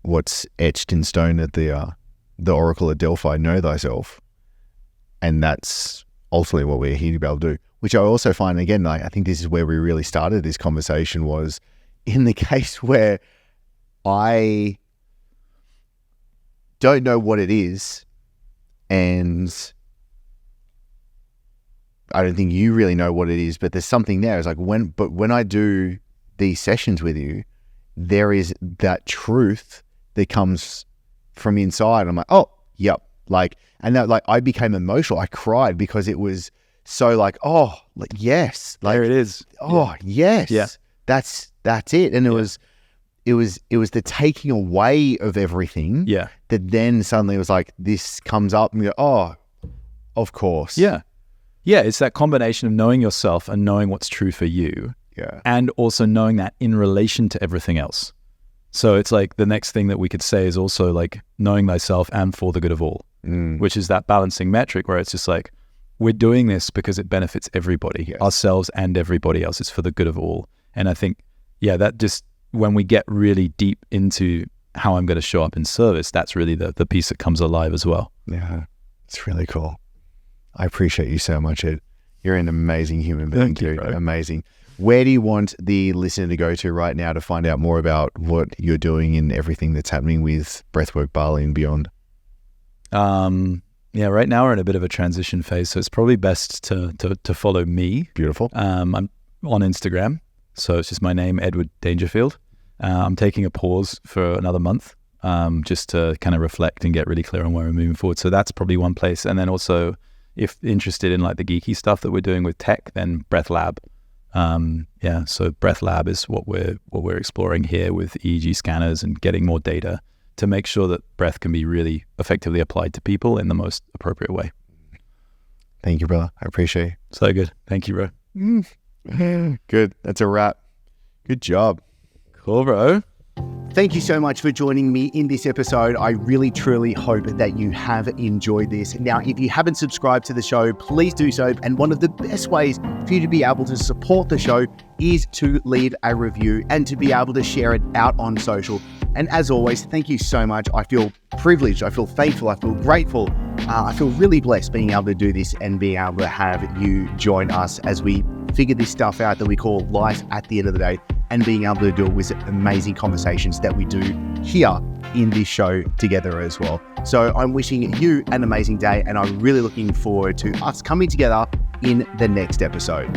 what's etched in stone at the Oracle at Delphi, know thyself. And that's ultimately what we're here to be able to do, which I also find, again, like, I think this is where we really started this conversation, was in the case where I don't know what it is, and I don't think you really know what it is, but there's something there. It's like when I do these sessions with you, there is that truth that comes from inside. I'm like, oh, yep. Like, and that, like, I became emotional. I cried because it was so like, oh, like, yes. Like, there it is. Oh, yes. Yeah. That's it. And it was the taking away of everything. Yeah. That then suddenly it was like, this comes up and you go, oh, of course. Yeah. Yeah. It's that combination of knowing yourself and knowing what's true for you. Yeah. And also knowing that in relation to everything else. So it's like the next thing that we could say is also like knowing thyself and for the good of all, which is that balancing metric where it's just like, we're doing this because it benefits everybody, yes, ourselves and everybody else. It's for the good of all. And I think, yeah, that just, when we get really deep into how I'm going to show up in service, that's really the piece that comes alive as well. Yeah, it's really cool. I appreciate you so much, Ed. You're an amazing human being, dude. Amazing. Where do you want the listener to go to right now to find out more about what you're doing and everything that's happening with Breathwork Bali and beyond? Yeah, right now we're in a bit of a transition phase, so it's probably best to follow me. Beautiful. I'm on Instagram, so it's just my name, Edward Dangerfield. I'm taking a pause for another month, just to kind of reflect and get really clear on where we're moving forward. So that's probably one place. And then also, if interested in like the geeky stuff that we're doing with tech, then Breath Lab. So Breath Lab is what we're exploring here with EEG scanners and getting more data to make sure that breath can be really effectively applied to people in the most appropriate way. Thank you, brother. I appreciate it. So good. Thank you, bro. Good. That's a wrap. Good job. Cool, bro. Thank you so much for joining me in this episode. I really, truly hope that you have enjoyed this. Now, if you haven't subscribed to the show, please do so. And one of the best ways for you to be able to support the show is to leave a review and to be able to share it out on social. And as always, thank you so much. I feel privileged. I feel thankful. I feel grateful. I feel really blessed being able to do this and being able to have you join us as we figure this stuff out that we call life at the end of the day, and being able to do it with amazing conversations that we do here in this show together as well. So I'm wishing you an amazing day, and I'm really looking forward to us coming together in the next episode.